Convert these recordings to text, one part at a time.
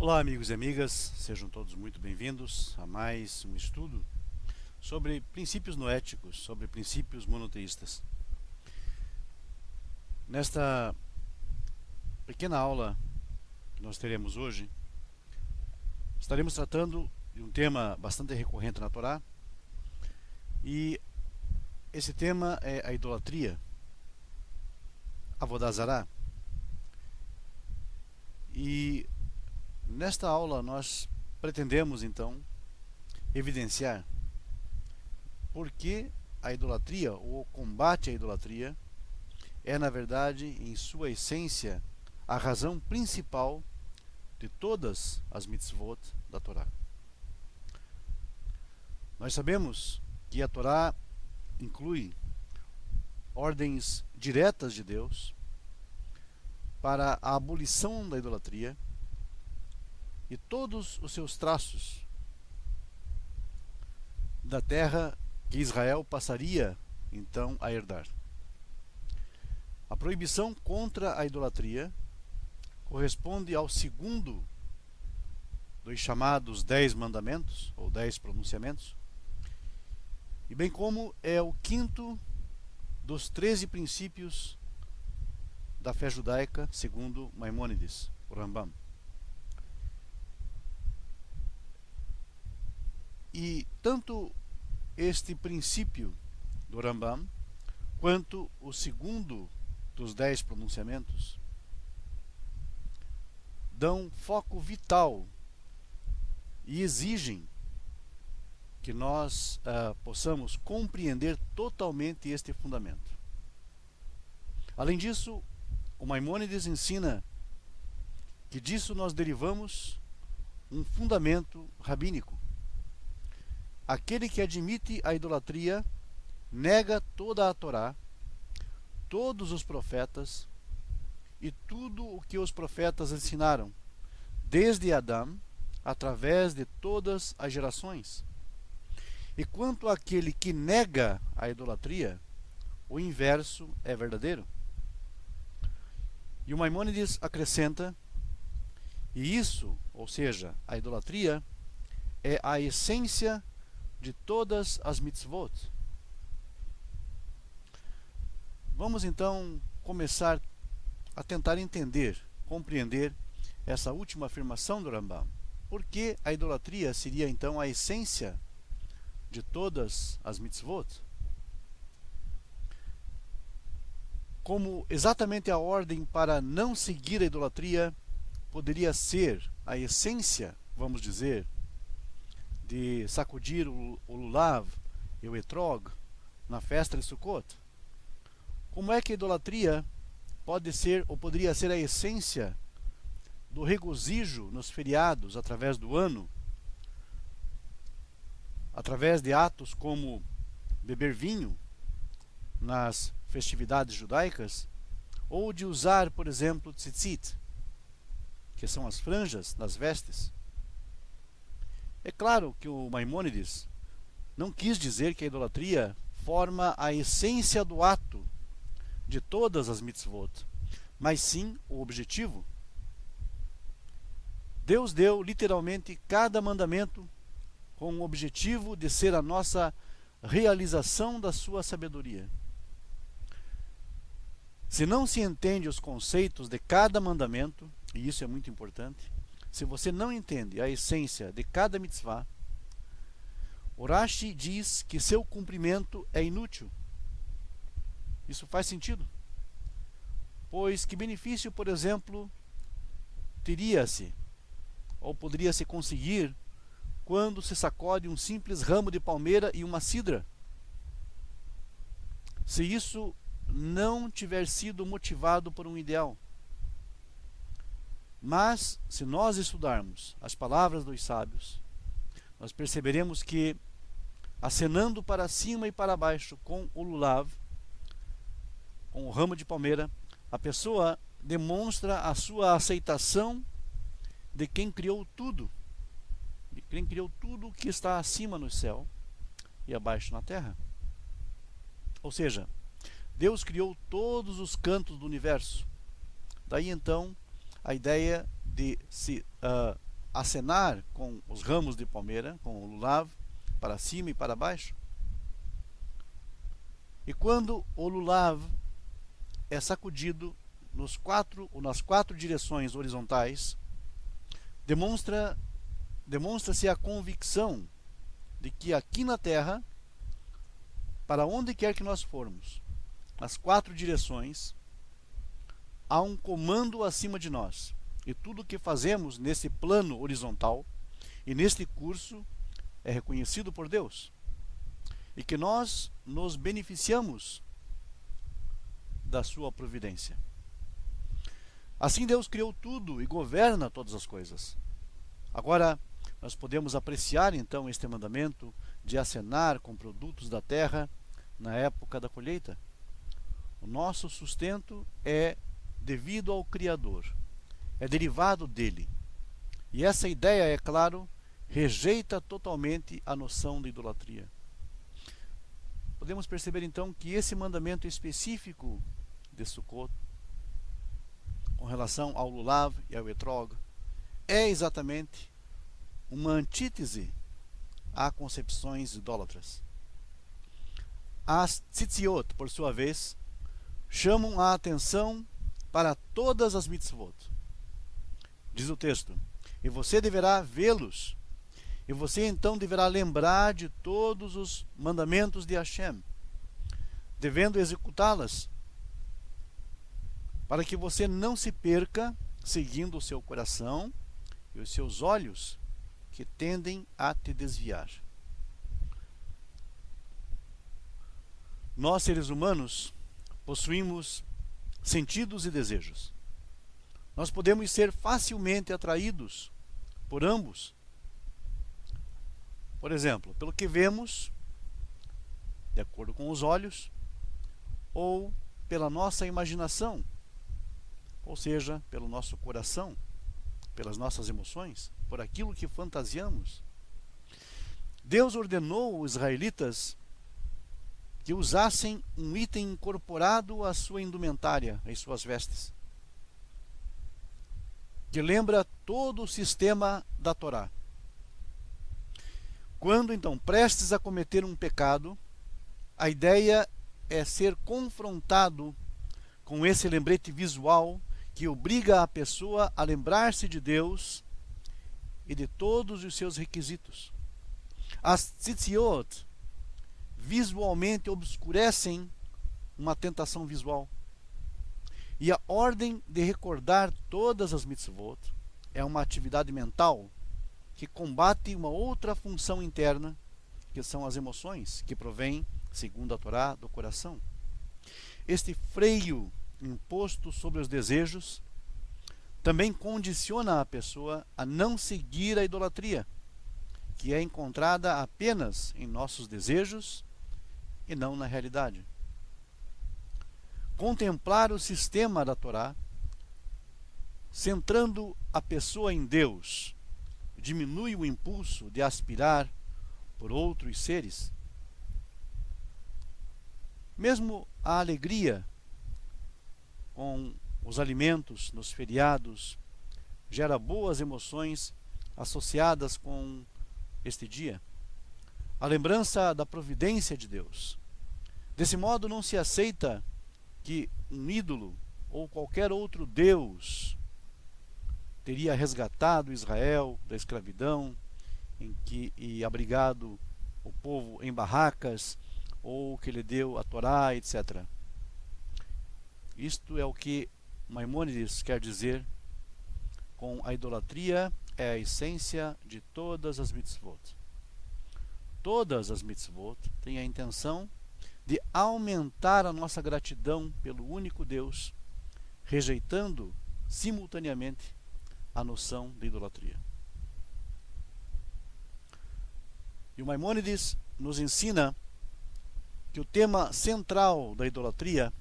Olá, amigos e amigas, sejam todos muito bem-vindos a mais um estudo sobre princípios noéticos, sobre princípios monoteístas. Nesta pequena aula que nós teremos hoje, estaremos tratando de um tema bastante recorrente na Torá, e esse tema é a idolatria, Avodah Zará. E nesta aula nós pretendemos então evidenciar por que a idolatria ou o combate à idolatria é, na verdade, em sua essência, a razão principal de todas as mitzvot da Torá. Nós sabemos que a Torá inclui ordens diretas de Deus para a abolição da idolatria, e todos os seus traços da terra que Israel passaria então a herdar. A proibição contra a idolatria corresponde ao segundo dos chamados 10 mandamentos, ou 10 pronunciamentos, e bem como é o quinto dos 13 princípios da fé judaica, segundo Maimônides, o Rambam. E tanto este princípio do Rambam, quanto o segundo dos 10 pronunciamentos, dão foco vital e exigem que nós possamos compreender totalmente este fundamento. Além disso, o Maimônides ensina que disso nós derivamos um fundamento rabínico. Aquele que admite a idolatria nega toda a Torá, todos os profetas e tudo o que os profetas ensinaram, desde Adão, através de todas as gerações. E quanto àquele que nega a idolatria, o inverso é verdadeiro. E o Maimônides acrescenta, e isso, ou seja, a idolatria, é a essência de todas as mitzvot. Vamos então começar a tentar entender, compreender essa última afirmação do Rambam. Por que a idolatria seria então a essência de todas as mitzvot? Como exatamente a ordem para não seguir a idolatria poderia ser a essência, vamos dizer, de sacudir o lulav e o etrog na festa de Sukkot? Como é que a idolatria pode ser ou poderia ser a essência do regozijo nos feriados através do ano, através de atos como beber vinho nas festividades judaicas, ou de usar, por exemplo, tzitzit, que são as franjas das vestes? É claro que o Maimônides não quis dizer que a idolatria forma a essência do ato de todas as mitzvot, mas sim o objetivo. Deus deu literalmente cada mandamento com o objetivo de ser a nossa realização da sua sabedoria. Se não se entende os conceitos de cada mandamento, e isso é muito importante, se você não entende a essência de cada mitzvah, o Rashi diz que seu cumprimento é inútil. Isso faz sentido? Pois que benefício, por exemplo, teria-se, ou poderia-se conseguir, quando se sacode um simples ramo de palmeira e uma cidra, se isso não tiver sido motivado por um ideal? Mas, se nós estudarmos as palavras dos sábios, nós perceberemos que, acenando para cima e para baixo com o lulav, com o ramo de palmeira, a pessoa demonstra a sua aceitação de quem criou tudo, de quem criou tudo que está acima no céu e abaixo na terra. Ou seja, Deus criou todos os cantos do universo. Daí então a ideia de se acenar com os ramos de palmeira, com o lulav, para cima e para baixo. E quando o lulav é sacudido nas quatro direções horizontais, demonstra-se a convicção de que aqui na Terra, para onde quer que nós formos, nas quatro direções, há um comando acima de nós. E tudo o que fazemos nesse plano horizontal e neste curso é reconhecido por Deus. E que nós nos beneficiamos da sua providência. Assim Deus criou tudo e governa todas as coisas. Agora, nós podemos apreciar então este mandamento de acenar com produtos da terra na época da colheita. O nosso sustento é devido ao Criador, é derivado dele. E essa ideia, é claro, rejeita totalmente a noção de idolatria. Podemos perceber então que esse mandamento específico de Sukkot, com relação ao lulav e ao etrog, é exatamente uma antítese a concepções idólatras. As tzitziot, por sua vez, chamam a atenção para todas as mitzvot. Diz o texto: e você deverá vê-los, e você então deverá lembrar de todos os mandamentos de Hashem, devendo executá-las, para que você não se perca seguindo o seu coração e os seus olhos, que tendem a te desviar. Nós, seres humanos, possuímos sentidos e desejos. Nós podemos ser facilmente atraídos por ambos. Por exemplo, pelo que vemos, de acordo com os olhos, ou pela nossa imaginação, ou seja, pelo nosso coração, pelas nossas emoções, por aquilo que fantasiamos. Deus ordenou os israelitas que usassem um item incorporado à sua indumentária, às suas vestes, que lembra todo o sistema da Torá. Quando então prestes a cometer um pecado, a ideia é ser confrontado com esse lembrete visual que obriga a pessoa a lembrar-se de Deus e de todos os seus requisitos. As tzitziot visualmente obscurecem uma tentação visual. E a ordem de recordar todas as mitzvot é uma atividade mental que combate uma outra função interna, que são as emoções, que provém, segundo a Torá, do coração. Este freio imposto sobre os desejos também condiciona a pessoa a não seguir a idolatria, que é encontrada apenas em nossos desejos e não na realidade. Contemplar o sistema da Torá, centrando a pessoa em Deus, diminui o impulso de aspirar por outros seres. Mesmo a alegria com os alimentos nos feriados gera boas emoções associadas com este dia. A lembrança da providência de Deus. Desse modo, não se aceita que um ídolo ou qualquer outro Deus teria resgatado Israel da escravidão e abrigado o povo em barracas, ou que lhe deu a Torá, etc. Isto é o que Maimônides quer dizer com a idolatria é a essência de todas as mitzvot. Todas as mitzvot têm a intenção de aumentar a nossa gratidão pelo único Deus, rejeitando simultaneamente a noção de idolatria. E o Maimônides nos ensina que o tema central da idolatria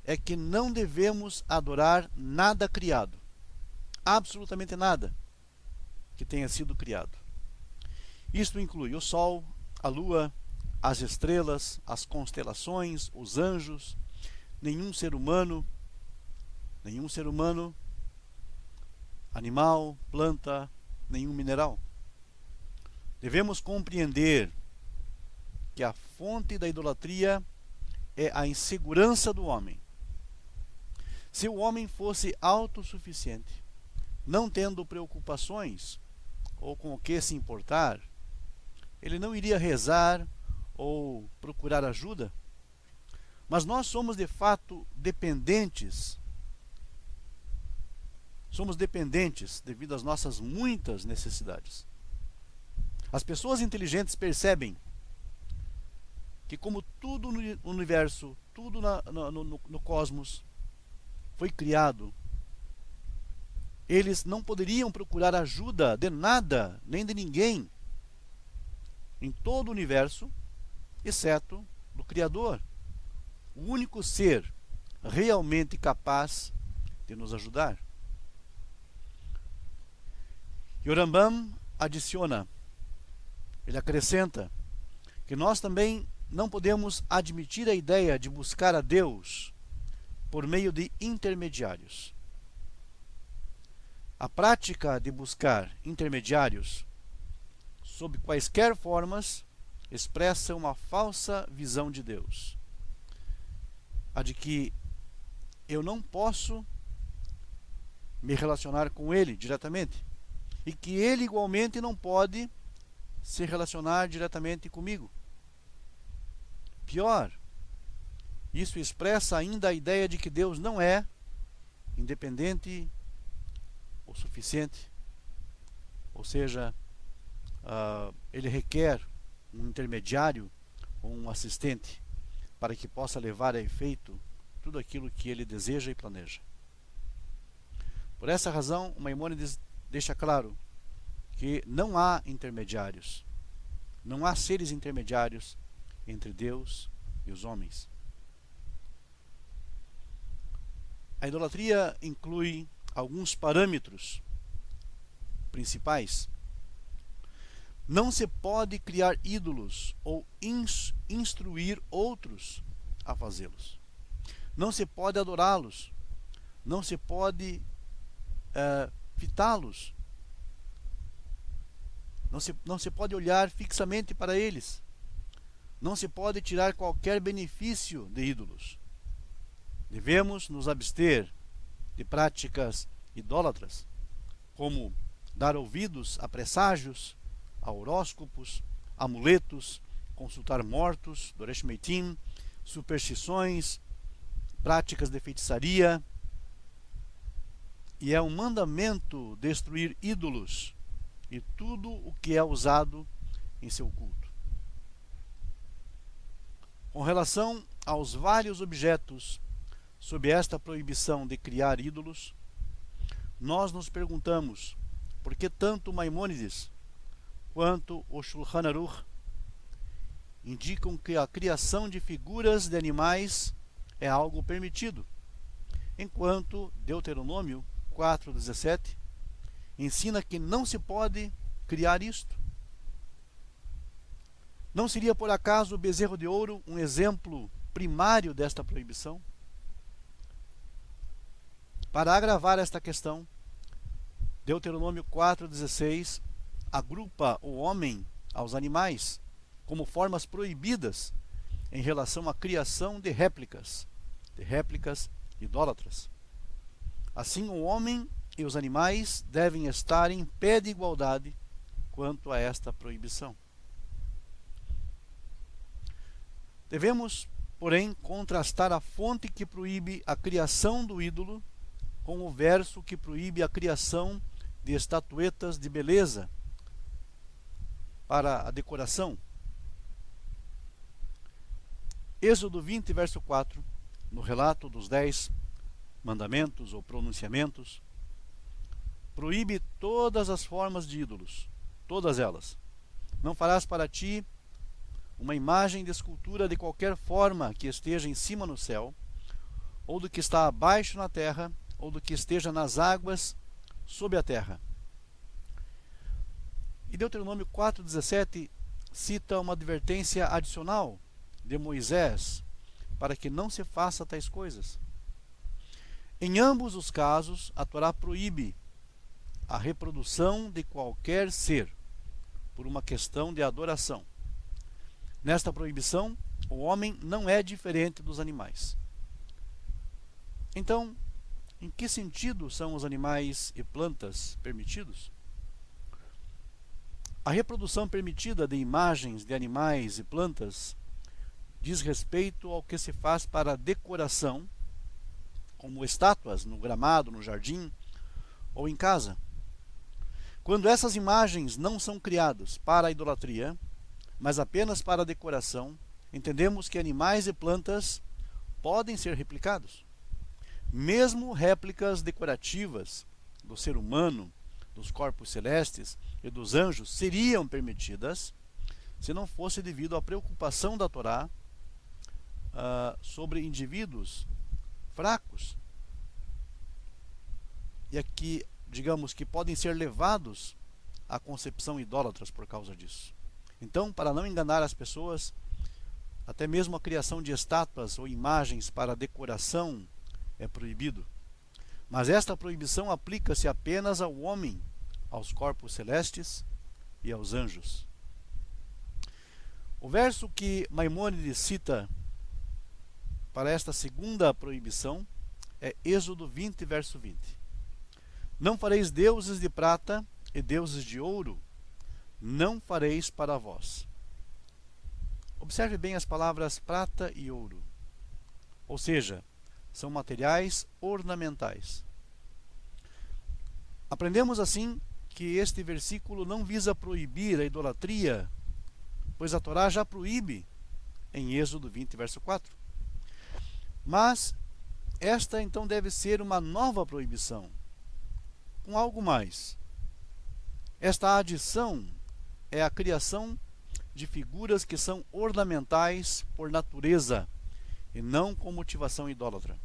é que não devemos adorar nada criado, absolutamente nada que tenha sido criado. Isto inclui o sol, a lua, as estrelas, as constelações, os anjos, nenhum ser humano, animal, planta, nenhum mineral. Devemos compreender que a fonte da idolatria é a insegurança do homem. Se o homem fosse autossuficiente, não tendo preocupações ou com o que se importar, ele não iria rezar ou procurar ajuda. Mas nós somos de fato dependentes. Somos dependentes devido às nossas muitas necessidades. As pessoas inteligentes percebem que, como tudo no universo, tudo no cosmos foi criado, eles não poderiam procurar ajuda de nada, nem de ninguém, em todo o universo, exceto do Criador, o único ser realmente capaz de nos ajudar. E o Rambam adiciona, ele acrescenta, que nós também não podemos admitir a ideia de buscar a Deus por meio de intermediários. A prática de buscar intermediários, sob quaisquer formas, expressa uma falsa visão de Deus. A de que eu não posso me relacionar com Ele diretamente, e que Ele igualmente não pode se relacionar diretamente comigo. Pior, isso expressa ainda a ideia de que Deus não é independente o suficiente, ou seja, ele requer um intermediário ou um assistente para que possa levar a efeito tudo aquilo que ele deseja e planeja. Por essa razão, o Maimônides deixa claro que não há intermediários, não há seres intermediários entre Deus e os homens. A idolatria inclui alguns parâmetros principais. Não se pode criar ídolos ou instruir outros a fazê-los. Não se pode adorá-los. Não se pode fitá-los. Não se pode olhar fixamente para eles. Não se pode tirar qualquer benefício de ídolos. Devemos nos abster de práticas idólatras, como dar ouvidos a presságios, a horóscopos, amuletos, consultar mortos, Doresh Meitim, superstições, práticas de feitiçaria. E é um mandamento destruir ídolos e tudo o que é usado em seu culto. Com relação aos vários objetos sob esta proibição de criar ídolos, nós nos perguntamos por que tanto Maimônides quanto o Shulchan Aruch indicam que a criação de figuras de animais é algo permitido, enquanto Deuteronômio 4:17 ensina que não se pode criar isto. Não seria por acaso o bezerro de ouro um exemplo primário desta proibição? Para agravar esta questão, Deuteronômio 4:16 agrupa o homem aos animais como formas proibidas em relação à criação de réplicas idólatras. Assim, o homem e os animais devem estar em pé de igualdade quanto a esta proibição. Devemos, porém, contrastar a fonte que proíbe a criação do ídolo com o verso que proíbe a criação de estatuetas de beleza para a decoração. Êxodo 20, verso 4, no relato dos 10 mandamentos ou pronunciamentos, proíbe todas as formas de ídolos, todas elas. Não farás para ti uma imagem de escultura de qualquer forma que esteja em cima no céu, ou do que está abaixo na terra, ou do que esteja nas águas sob a terra. E Deuteronômio 4:17 cita uma advertência adicional de Moisés para que não se faça tais coisas. Em ambos os casos, a Torá proíbe a reprodução de qualquer ser por uma questão de adoração. Nesta proibição, o homem não é diferente dos animais. Então, em que sentido são os animais e plantas permitidos? A reprodução permitida de imagens de animais e plantas diz respeito ao que se faz para decoração, como estátuas no gramado, no jardim ou em casa. Quando essas imagens não são criadas para a idolatria, mas apenas para a decoração, entendemos que animais e plantas podem ser replicados. Mesmo réplicas decorativas do ser humano, dos corpos celestes e dos anjos seriam permitidas se não fosse devido à preocupação da Torá sobre indivíduos fracos e aqui, digamos, que podem ser levados à concepção idólatras por causa disso. Então, para não enganar as pessoas, até mesmo a criação de estátuas ou imagens para decoração é proibido. Mas esta proibição aplica-se apenas ao homem, aos corpos celestes e aos anjos. O verso que Maimônides cita para esta segunda proibição é Êxodo 20, verso 20. Não fareis deuses de prata e deuses de ouro, não fareis para vós. Observe bem as palavras prata e ouro. Ou seja, são materiais ornamentais. Aprendemos assim que este versículo não visa proibir a idolatria, pois a Torá já proíbe em Êxodo 20, verso 4. Mas esta então deve ser uma nova proibição, com algo mais. Esta adição é a criação de figuras que são ornamentais por natureza e não com motivação idólatra.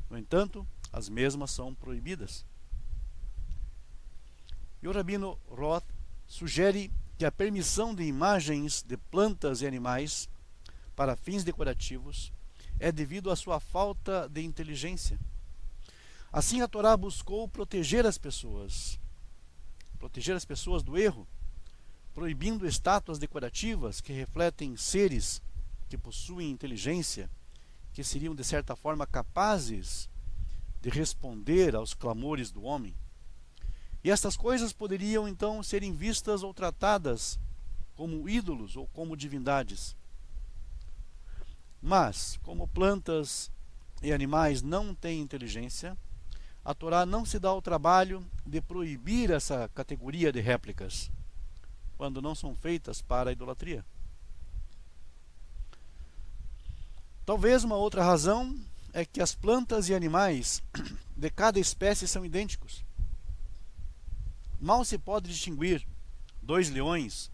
No entanto, as mesmas são proibidas. E o Rabino Roth sugere que a permissão de imagens de plantas e animais para fins decorativos é devido à sua falta de inteligência. Assim, a Torá buscou proteger as pessoas do erro, proibindo estátuas decorativas que refletem seres que possuem inteligência, que seriam de certa forma capazes de responder aos clamores do homem. E estas coisas poderiam então serem vistas ou tratadas como ídolos ou como divindades. Mas, como plantas e animais não têm inteligência, a Torá não se dá ao trabalho de proibir essa categoria de réplicas, quando não são feitas para a idolatria. Talvez uma outra razão é que as plantas e animais de cada espécie são idênticos. Mal se pode distinguir 2 leões,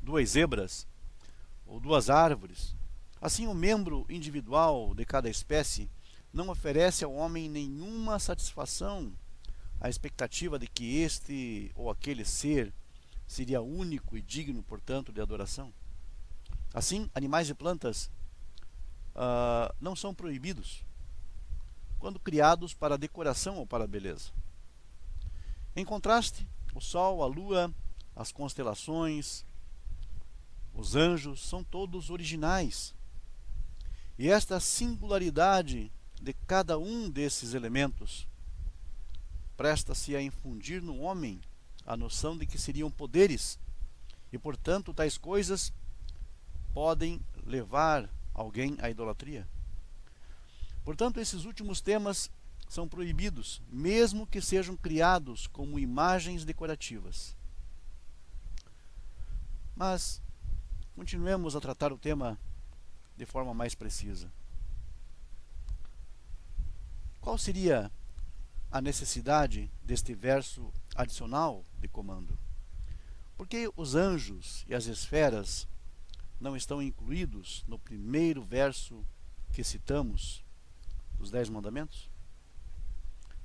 2 zebras ou 2 árvores. Assim, o membro individual de cada espécie não oferece ao homem nenhuma satisfação à expectativa de que este ou aquele ser seria único e digno, portanto, de adoração. Assim, animais e plantas não são proibidos quando criados para decoração ou para beleza. Em contraste, o sol, a lua, as constelações, os anjos são todos originais. E esta singularidade de cada um desses elementos presta-se a infundir no homem a noção de que seriam poderes e, portanto, tais coisas podem levar alguém à idolatria. Portanto, esses últimos temas são proibidos, mesmo que sejam criados como imagens decorativas. Mas continuemos a tratar o tema de forma mais precisa. Qual seria a necessidade deste verso adicional de comando? Por que os anjos e as esferas não estão incluídos no primeiro verso que citamos dos 10 mandamentos?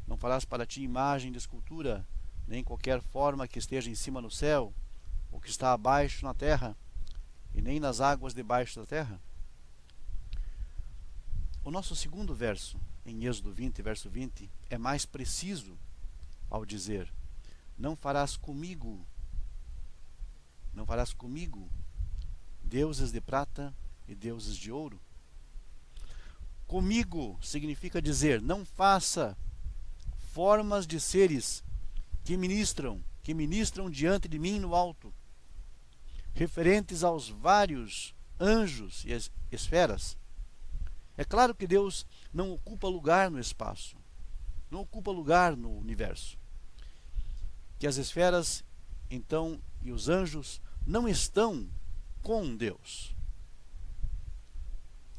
Não farás para ti imagem de escultura, nem qualquer forma que esteja em cima no céu, ou que está abaixo na terra, e nem nas águas debaixo da terra. O nosso segundo verso, em Êxodo 20, verso 20, é mais preciso ao dizer: não farás comigo deuses de prata e deuses de ouro? Comigo significa dizer, não faça formas de seres que ministram diante de mim no alto, referentes aos vários anjos e as esferas. É claro que Deus não ocupa lugar no espaço, não ocupa lugar no universo. Que as esferas, então, e os anjos não estão com Deus.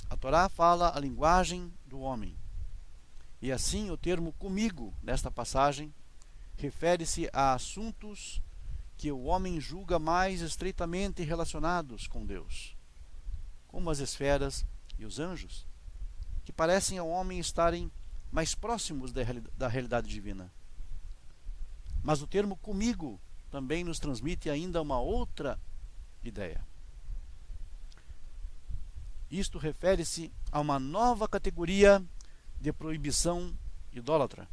A Torá fala a linguagem do homem. E assim o termo comigo, nesta passagem, refere-se a assuntos que o homem julga mais estreitamente relacionados com Deus, como as esferas e os anjos, que parecem ao homem estarem mais próximos da realidade divina. Mas o termo comigo também nos transmite ainda uma outra ideia. Isto refere-se a uma nova categoria de proibição idólatra: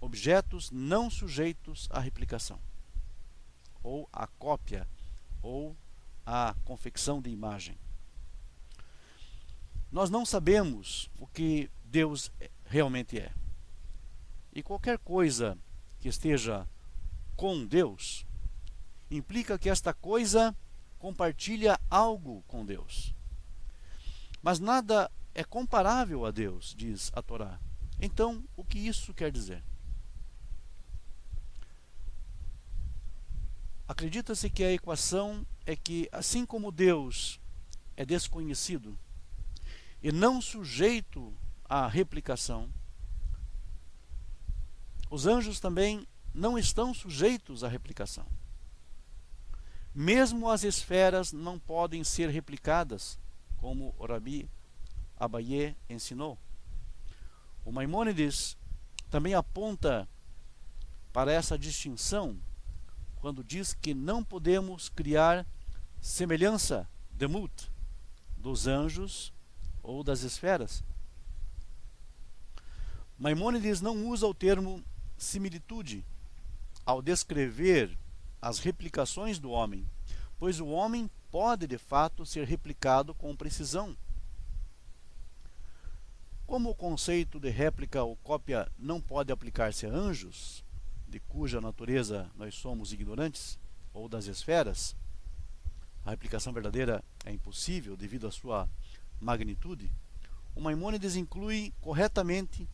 objetos não sujeitos à replicação, ou à cópia, ou à confecção de imagem. Nós não sabemos o que Deus realmente é. E qualquer coisa que esteja com Deus implica que esta coisa compartilha algo com Deus. Mas nada é comparável a Deus, diz a Torá. Então, o que isso quer dizer? Acredita-se que a equação é que, assim como Deus é desconhecido e não sujeito à replicação, os anjos também não estão sujeitos à replicação. Mesmo as esferas não podem ser replicadas, como o Rabi Abaye ensinou. O Maimônides também aponta para essa distinção quando diz que não podemos criar semelhança, demut, dos anjos ou das esferas. Maimônides não usa o termo similitude ao descrever as replicações do homem, pois o homem pode de fato ser replicado com precisão. Como o conceito de réplica ou cópia não pode aplicar-se a anjos, de cuja natureza nós somos ignorantes, ou das esferas, a replicação verdadeira é impossível devido à sua magnitude, o Maimônides inclui corretamente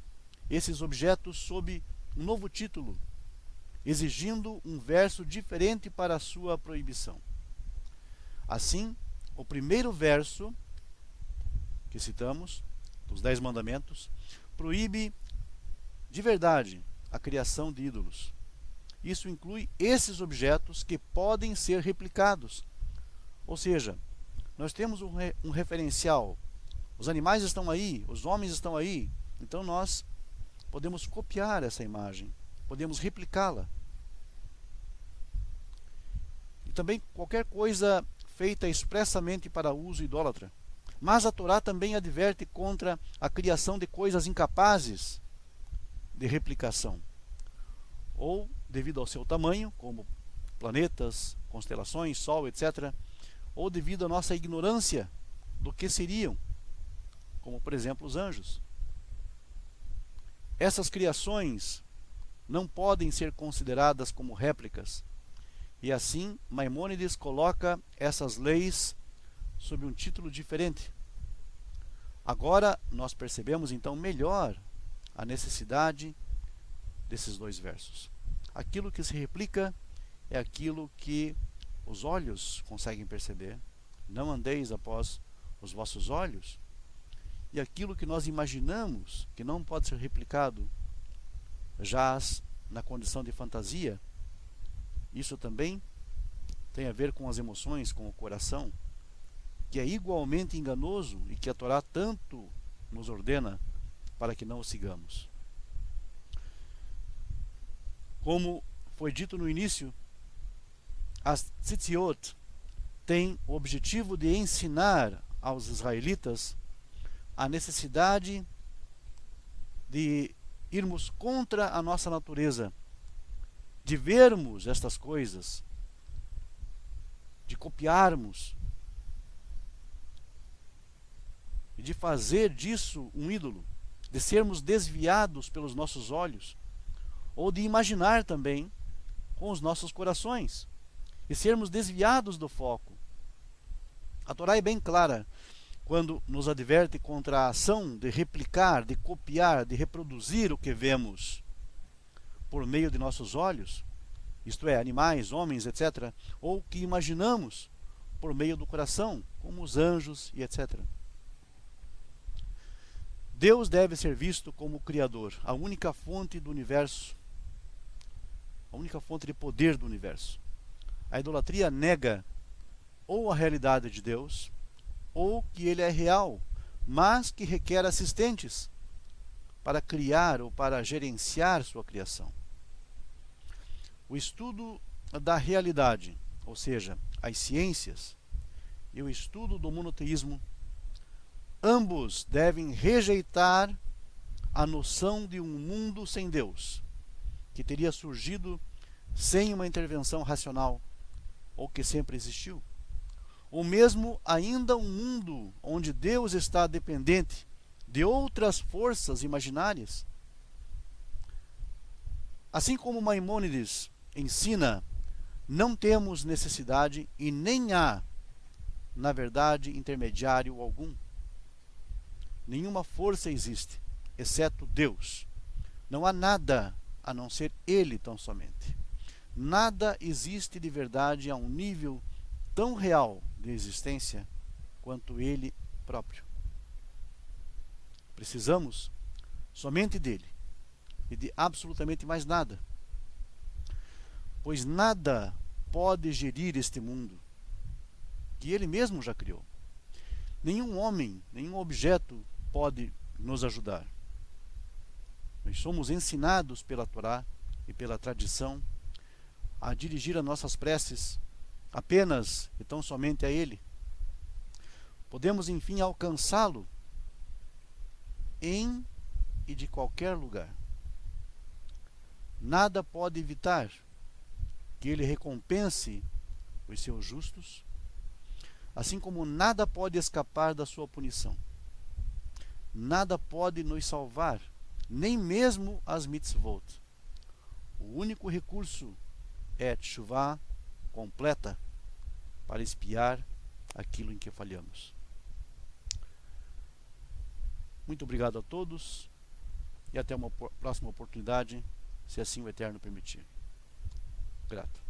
esses objetos sob um novo título, exigindo um verso diferente para a sua proibição. Assim, o primeiro verso que citamos, dos 10 mandamentos, proíbe de verdade a criação de ídolos. Isso inclui esses objetos que podem ser replicados. Ou seja, nós temos um referencial. Os animais estão aí, os homens estão aí, então nós podemos copiar essa imagem, podemos replicá-la. E também qualquer coisa feita expressamente para uso idólatra. Mas a Torá também adverte contra a criação de coisas incapazes de replicação, ou devido ao seu tamanho, como planetas, constelações, Sol, etc., ou devido à nossa ignorância do que seriam, como por exemplo os anjos. Essas criações não podem ser consideradas como réplicas, e assim Maimônides coloca essas leis sob um título diferente. Agora nós percebemos então melhor a necessidade desses 2 versos. Aquilo que se replica é aquilo que os olhos conseguem perceber. Não andeis após os vossos olhos. E aquilo que nós imaginamos que não pode ser replicado jaz na condição de fantasia. Isso também tem a ver com as emoções, com o coração, que é igualmente enganoso e que a Torá tanto nos ordena para que não o sigamos. Como foi dito no início, as tzitziot têm o objetivo de ensinar aos israelitas a necessidade de irmos contra a nossa natureza de vermos estas coisas, de copiarmos e de fazer disso um ídolo, de sermos desviados pelos nossos olhos, ou de imaginar também com os nossos corações e sermos desviados do foco. A Torá é bem clara quando nos adverte contra a ação de replicar, de copiar, de reproduzir o que vemos por meio de nossos olhos, isto é, animais, homens, etc., ou que imaginamos por meio do coração, como os anjos e etc. Deus deve ser visto como o Criador, a única fonte do universo, a única fonte de poder do universo. A idolatria nega ou a realidade de Deus, ou que ele é real, mas que requer assistentes para criar ou para gerenciar sua criação. O estudo da realidade, ou seja, as ciências, e o estudo do monoteísmo, ambos devem rejeitar a noção de um mundo sem Deus, que teria surgido sem uma intervenção racional, ou que sempre existiu. Ou mesmo ainda um mundo onde Deus está dependente de outras forças imaginárias. Assim como Maimônides ensina, não temos necessidade e nem há, na verdade, intermediário algum. Nenhuma força existe, exceto Deus. Não há nada a não ser Ele tão somente. Nada existe de verdade a um nível tão real de existência quanto Ele próprio. Precisamos somente dele e de absolutamente mais nada, pois nada pode gerir este mundo que Ele mesmo já criou. Nenhum homem, nenhum objeto pode nos ajudar. Nós somos ensinados pela Torá e pela tradição a dirigir as nossas preces apenas e tão somente a Ele. Podemos, enfim, alcançá-lo em e de qualquer lugar. Nada pode evitar que Ele recompense os seus justos, assim como nada pode escapar da sua punição. Nada pode nos salvar, nem mesmo as mitzvot. O único recurso é teshuvá completa para expiar aquilo em que falhamos. Muito obrigado a todos e até uma próxima oportunidade, se assim o Eterno permitir. Grato.